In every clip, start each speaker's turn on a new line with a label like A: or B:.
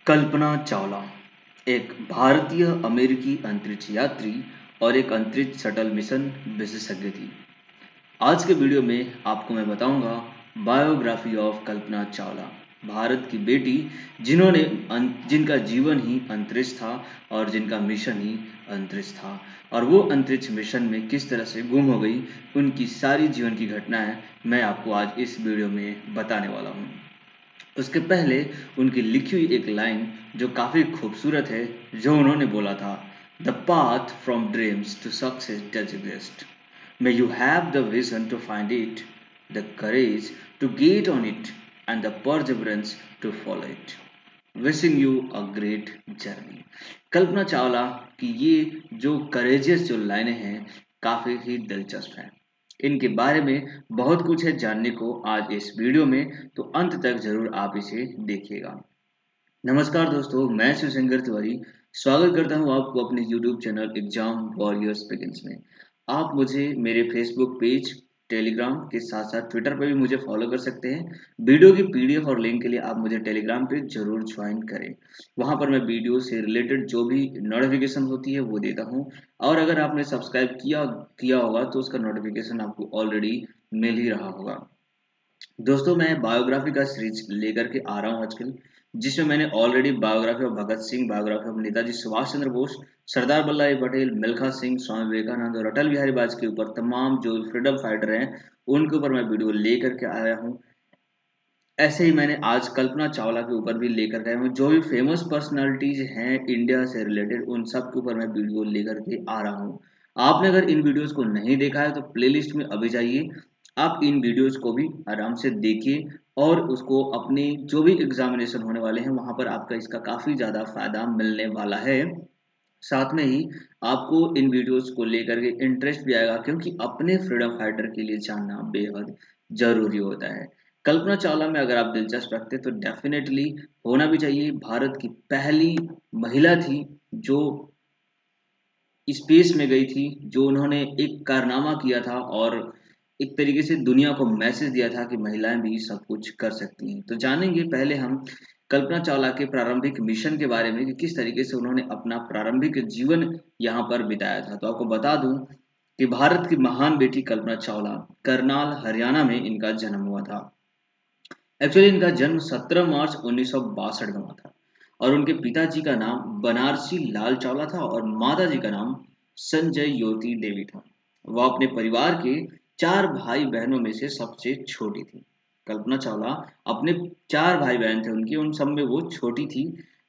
A: कल्पना चावला एक भारतीय अमेरिकी अंतरिक्ष यात्री और एक अंतरिक्ष शटल मिशन विशेषज्ञ थी। आज के वीडियो में आपको मैं बताऊंगा बायोग्राफी ऑफ कल्पना चावला, भारत की बेटी जिनका जीवन ही अंतरिक्ष था और जिनका मिशन ही अंतरिक्ष था, और वो अंतरिक्ष मिशन में किस तरह से गुम हो गई, उनकी सारी जीवन की घटनाएं मैं आपको आज इस वीडियो में बताने वाला हूँ। उसके पहले उनकी लिखी हुई एक लाइन जो काफ़ी खूबसूरत है, जो उन्होंने बोला था, the path from dreams to success does exist, may you have the vision to find it, the courage to get on it and the perseverance to follow it, wishing you a great journey. Kalpana Chawla की ये जो courageous जो लाइनें हैं काफ़ी ही दिलचस्प हैं। इनके बारे में बहुत कुछ है जानने को आज इस वीडियो में, तो अंत तक जरूर आप इसे देखिएगा। नमस्कार दोस्तों, मैं शिवशंकर तिवारी स्वागत करता हूं आपको अपने YouTube channel exam warriors begins में। आप मुझे मेरे फेसबुक पेज, टेलीग्राम के साथ साथ ट्विटर पर भी मुझे फॉलो कर सकते हैं। वीडियो की PDF और लिंक के लिए आप मुझे टेलीग्राम पे जरूर ज्वाइन करें। वहां पर मैं वीडियो से रिलेटेड जो भी नोटिफिकेशन होती है वो देता हूं, और अगर आपने सब्सक्राइब किया किया होगा तो उसका नोटिफिकेशन आपको ऑलरेडी मिल ही रहा होगा। दोस्तों, मैं बायोग्राफी का सीरीज लेकर के आ रहा हूँ आजकल, जिसमें मैंने already biography of Bhagat Singh, biography of Netaji Subhash Chandra Bose, Sardar Vallabh Bhai Patel, Milkha Singh, Swami Vivekananda और अटल बिहारी वाजपेयी के ऊपर तमाम जो फ्रीडम फाइटर हैं उनके ऊपर मैं वीडियो लेकर के आया हूँ। ऐसे ही मैंने आज कल्पना चावला के ऊपर भी लेकर गया हूँ। जो भी फेमस पर्सनालिटीज हैं इंडिया से रिलेटेड, उन सब के ऊपर मैं वीडियो लेकर के आ रहा हूँ। आपने अगर इन वीडियोस को नहीं देखा है तो प्लेलिस्ट में अभी जाइए, आप इन वीडियोस को भी आराम से देखिए और उसको अपने जो भी एग्जामिनेशन होने वाले हैं वहां पर आपका इसका काफी ज्यादा फायदा मिलने वाला है। साथ में ही आपको इन वीडियोस को लेकर के इंटरेस्ट भी आएगा, क्योंकि अपने फ्रीडम फाइटर के लिए जानना बेहद जरूरी होता है। कल्पना चावला में अगर आप दिलचस्प रखते तो डेफिनेटली होना भी चाहिए। भारत की पहली महिला थी जो स्पेस में गई थी, जो उन्होंने एक कारनामा किया था और एक तरीके से दुनिया को मैसेज दिया था कि महिलाएं भी सब कुछ कर सकती हैं। तो जानेंगे पहले हम कल्पना चावला के प्रारंभिक मिशन के बारे में कि किस तरीके से उन्होंने अपना प्रारंभिक जीवन यहाँ पर बिताया था। तो आपको बता दूं कि भारत की महान बेटी कल्पना चावला, करनाल हरियाणा में इनका जन्म हुआ था। एक्चुअली इनका जन्म 17 मार्च 1962 में हुआ था, और उनके पिताजी का नाम बनारसी लाल चावला था और माता जी का नाम संजय योति देवी था। वह अपने परिवार के 4 भाई बहनों में से सबसे छोटी थी। कल्पना चावला अपने 4 भाई बहन थे उनके, उन सब में वो छोटी थी।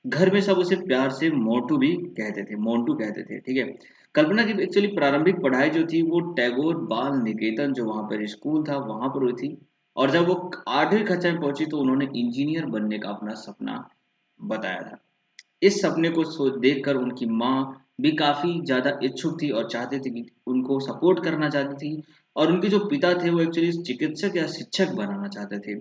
A: घर में सब उसे प्यार से मोटू भी कहते थे, मोन्टू कहते थे, ठीक है। कल्पना की एक्चुअली प्रारंभिक पढ़ाई जो थी वो टैगोर बाल निकेतन, जो वहां पर स्कूल था, वहां पर हुई थी। और जब वो 8वीं कक्षा में पहुंची तो उन्होंने इंजीनियर बनने का अपना सपना बताया था। इस सपने को सोच देखकर उनकी माँ भी काफी ज्यादा इच्छुक थी और चाहती थी कि उनको सपोर्ट करना चाहती थी। और उनके जो पिता थे वो एक्चुअली चिकित्सक या शिक्षक बनाना चाहते थे,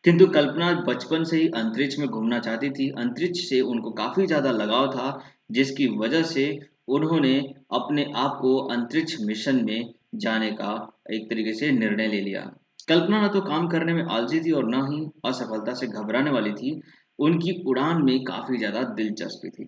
A: किंतु कल्पना बचपन से ही अंतरिक्ष में घूमना चाहती थी। अंतरिक्ष से उनको काफी ज्यादा लगाव था, जिसकी वजह से उन्होंने अपने आप को अंतरिक्ष मिशन में जाने का एक तरीके से निर्णय ले लिया। कल्पना न तो काम करने में आलसी थी और न ही असफलता से घबराने वाली थी। उनकी उड़ान में काफी ज्यादा दिलचस्पी थी।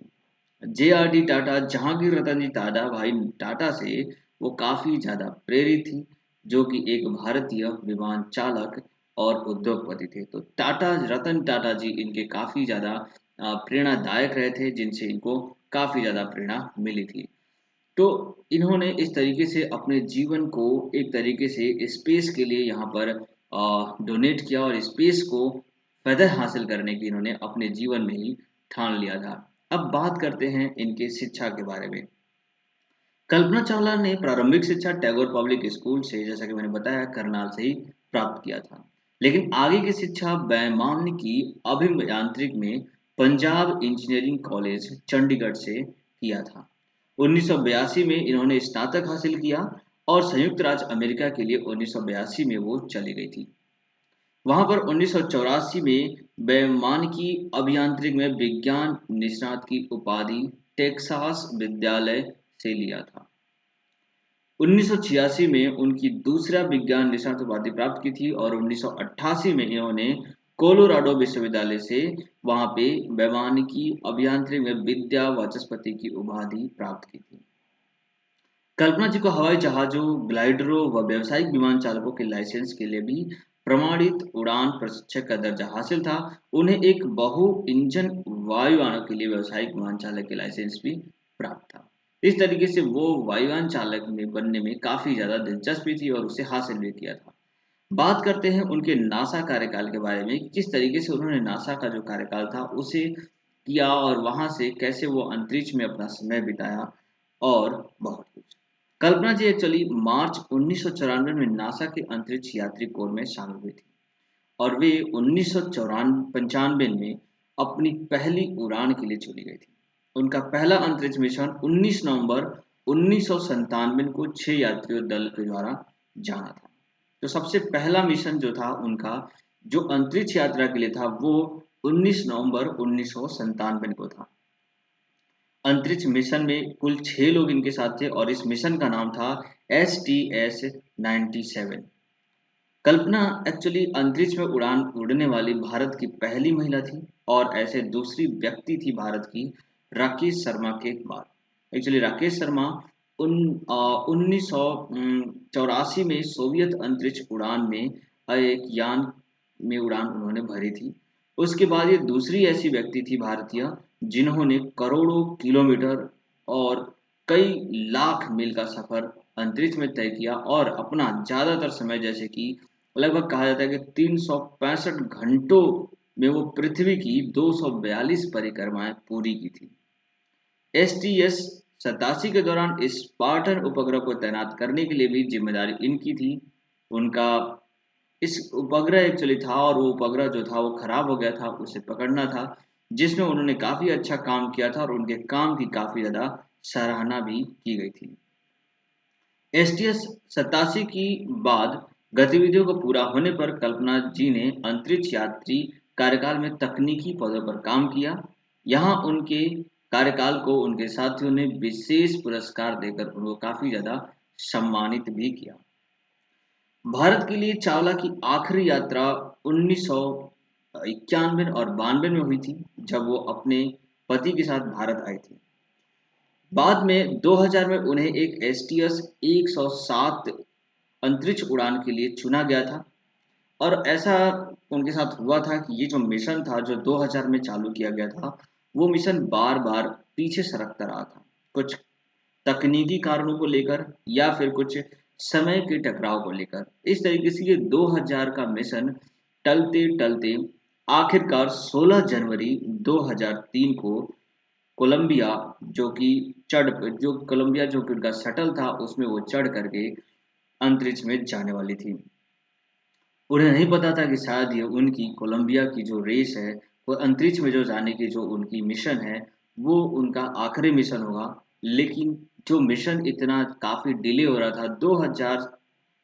A: JRD टाटा, जहांगीर रतन जी टाटा, भाई टाटा से वो काफी ज्यादा प्रेरित थी, जो कि एक भारतीय विमान चालक और उद्योगपति थे। तो टाटा, रतन टाटा जी इनके काफी ज्यादा प्रेरणादायक रहे थे, जिनसे इनको काफी ज्यादा प्रेरणा मिली थी। तो इन्होंने इस तरीके से अपने जीवन को एक तरीके से स्पेस के लिए यहाँ पर डोनेट किया, और स्पेस को फतह हासिल करने की इन्होंने अपने जीवन में ही ठान लिया था। अब बात करते हैं इनके शिक्षा के बारे में। कल्पना चावला ने प्रारंभिक शिक्षा टैगोर पब्लिक स्कूल से, जैसा कि मैंने बताया, करनाल से ही प्राप्त किया था। लेकिन आगे की शिक्षा वैमानिकी अभियांत्रिक में पंजाब इंजीनियरिंग कॉलेज चंडीगढ़ से किया था। 1982 में इन्होंने स्नातक हासिल किया और संयुक्त राज्य अमेरिका के लिए 1982 में वो चली गई थी। वहां पर 1984 में वैमानिकी अभियांत्रिक में विज्ञान निष्णात की उपाधि टेक्सास विद्यालय से लिया था। 1986 में उनकी दूसरा विज्ञान निष्णात उपाधि प्राप्त की थी और 1988 में इन्होंने कोलोराडो विश्वविद्यालय से वहां पे वैमानिकी अभियांत्रिकी में विद्या वाचस्पति की उपाधि प्राप्त की थी। कल्पना जी को हवाई जहाजों, ग्लाइडरों व व्यावसायिक विमान चालकों के लाइसेंस के लिए भी प्रमाणित उड़ान प्रशिक्षक का दर्जा हासिल था। उन्हें एक बहु इंजन वायुयानों के लिए व्यावसायिक विमान चालक के लाइसेंस भी प्राप्त था। इस तरीके से वो वायुयान चालक में बनने में काफी ज्यादा दिलचस्पी थी और उसे हासिल भी किया था। बात करते हैं उनके नासा कार्यकाल के बारे में, किस तरीके से उन्होंने नासा का जो कार्यकाल था उसे किया और वहां से कैसे वो अंतरिक्ष में अपना समय बिताया और बहुत कुछ। कल्पना जी एक्चुअली मार्च 1994 में नासा के अंतरिक्ष यात्री कोर में शामिल हुई थी और वे 1995 में अपनी पहली उड़ान के लिए चुनी गई थी। उनका पहला अंतरिक्ष मिशन 19 नवंबर 1997 को 6 यात्रियों दल के द्वारा जाना था। तो सबसे पहला मिशन जो था उनका, जो अंतरिक्ष यात्रा के लिए था, वो 19 नवंबर 1997 को था। अंतरिक्ष मिशन में कुल 6 लोग इनके साथ थे और इस मिशन का नाम था STS-97। कल्पना एक्चुअली अंतरिक्ष में उड़ान उड़ने वाली भारत की पहली महिला थी और ऐसे दूसरी व्यक्ति थी भारत की राकेश शर्मा के बाद। एक्चुअली राकेश शर्मा 1984 में सोवियत अंतरिक्ष उड़ान में एक यान में उड़ान उन्होंने भरी थी। उसके बाद ये दूसरी ऐसी व्यक्ति थी भारतीय जिन्होंने करोड़ों किलोमीटर और कई लाख मील का सफर अंतरिक्ष में तय किया और अपना ज्यादातर समय, जैसे कि लगभग कहा जाता है कि 365 घंटों में वो पृथ्वी की 242 परिक्रमाएं पूरी की थी। STS-87 के दौरान स्पार्टन उपग्रह को तैनात करने के लिए भी जिम्मेदारी इनकी थी। उनका इस उपग्रह एक्चुअली था और वो उपग्रह जो था वो खराब हो गया था, उसे पकड़ना था, जिसमें उन्होंने काफी अच्छा काम किया था और उनके काम की काफी ज्यादा सराहना भी की गई थी। STS-87 की बाद गतिविधियों को पूरा होने पर कल्पना जी ने अंतरिक्ष यात्री कार्यकाल में तकनीकी पदों पर काम किया। यहाँ उनके कार्यकाल को उनके साथियों ने विशेष पुरस्कार देकर उनको काफी ज्यादा सम्मानित भी किया। भारत के लिए चावला की आखिरी यात्रा 1991 और 92 में हुई थी, जब वो अपने पति के साथ भारत आई थी। बाद में 2000 में उन्हें एक STS-107 अंतरिक्ष उड़ान के लिए चुना गया था और ऐसा उनके साथ हुआ था कि ये जो मिशन था जो 2000 में चालू किया गया था, वो मिशन बार बार पीछे सरकता रहा था, कुछ तकनीकी कारणों को लेकर या फिर कुछ समय के टकराव को लेकर। इस तरीके से ये 2000 का मिशन टलते टलते आखिरकार 16 जनवरी 2003 को कोलंबिया, जो कोलंबिया जो कि उनका शटल था, उसमें वो चढ़ करके अंतरिक्ष में जाने वाली थी। उन्हें नहीं पता था कि शायद ये उनकी कोलंबिया की जो रेस है, वो अंतरिक्ष में जो जाने की जो उनकी मिशन है, वो उनका आखिरी मिशन होगा। लेकिन जो मिशन इतना काफी डिले हो रहा था, 2000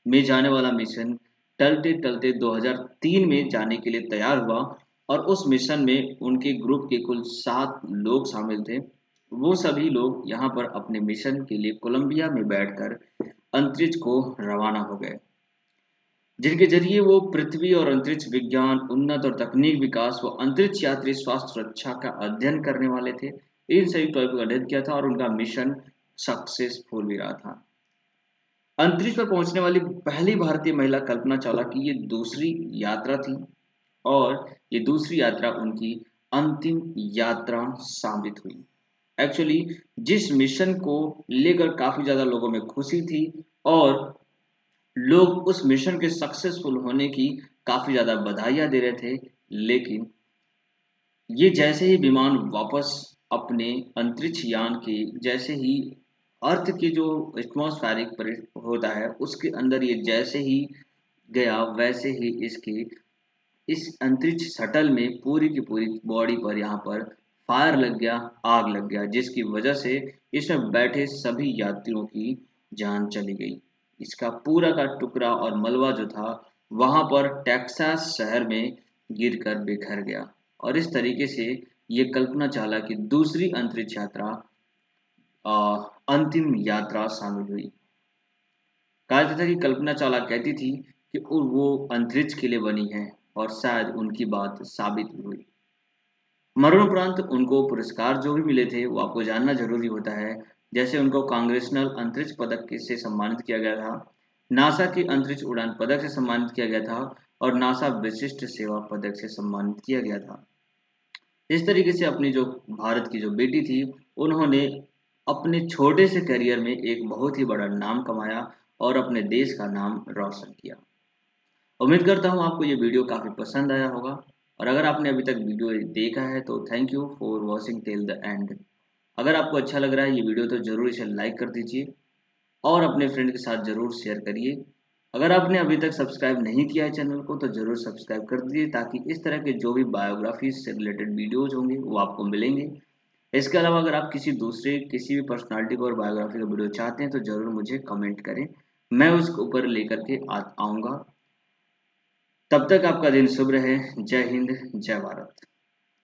A: में जाने वाला मिशन टलते टलते 2003 में जाने के लिए तैयार हुआ और उस मिशन में उनके ग्रुप के कुल 7 लोग शामिल थे। वो सभी लोग यहाँ पर अपने मिशन के लिए कोलंबिया में बैठकर अंतरिक्ष को रवाना हो गए, जिनके जरिए वो पृथ्वी और अंतरिक्ष विज्ञान, उन्नत और तकनीक विकास व अंतरिक्ष यात्री स्वास्थ्य सुरक्षा का अध्ययन करने वाले थे। इन सभी टॉपिक का अध्ययन किया था और उनका मिशन सक्सेसफुल भी रहा था। अंतरिक्ष पर पहुंचने वाली पहली भारतीय महिला कल्पना चावला की ये दूसरी यात्रा थी और ये दूसरी यात्रा उनकी अंतिम यात्रा साबित हुई। एक्चुअली जिस मिशन को लेकर काफी ज्यादा लोगों में खुशी थी और लोग उस मिशन के सक्सेसफुल होने की काफी ज्यादा बधाइयां दे रहे थे, लेकिन ये जैसे ही विमान वापस अपने अंतरिक्ष यान के जैसे ही अर्थ के जो एटमॉस्फेरिक होता है उसके अंदर ये जैसे ही गया, वैसे ही इसके इस अंतरिक्ष शटल में पूरी की पूरी बॉडी पर यहाँ पर फायर लग गया, आग लग गया, जिसकी वजह से इसमें बैठे सभी यात्रियों की जान चली गई। इसका पूरा का टुकड़ा और मलबा जो था वहां पर टेक्सास शहर में गिरकर बिखर गया और इस तरीके से ये कल्पना चावला की दूसरी अंतरिक्ष यात्रा अंतिम यात्रा शामिल हुई। कहा जाता था कि कल्पना चावला कहती थी कि वो अंतरिक्ष के लिए बनी है और शायद उनकी बात साबित भी हुई। मरणोपरांत उनको पुरस्कार जो भी मिले थे वो आपको जानना जरूरी होता है। जैसे उनको कांग्रेसनल अंतरिक्ष पदक से सम्मानित किया गया था, नासा की अंतरिक्ष उड़ान पदक से सम्मानित किया गया था और नासा विशिष्ट सेवा पदक से सम्मानित किया गया था। इस तरीके से अपनी जो भारत की जो बेटी थी, उन्होंने अपने छोटे से करियर में एक बहुत ही बड़ा नाम कमाया और अपने देश का नाम रोशन किया। उम्मीद करता हूँ आपको ये वीडियो काफ़ी पसंद आया होगा, और अगर आपने अभी तक वीडियो देखा है तो thank you for watching till the end. अगर आपको अच्छा लग रहा है ये वीडियो तो ज़रूर इसे लाइक कर दीजिए और अपने फ्रेंड के साथ ज़रूर शेयर करिए। अगर आपने अभी तक सब्सक्राइब नहीं किया है चैनल को तो ज़रूर सब्सक्राइब कर दीजिए, ताकि इस तरह के जो भी बायोग्राफी से रिलेटेड वीडियोज़ होंगे वो आपको मिलेंगे। इसके अलावा अगर आप किसी भी पर्सनालिटी को और बायोग्राफी का वीडियो चाहते हैं तो ज़रूर मुझे कमेंट करें, मैं उसके ऊपर लेकर के आऊँगा। तब तक आपका दिन शुभ रहे। जय हिंद, जय भारत।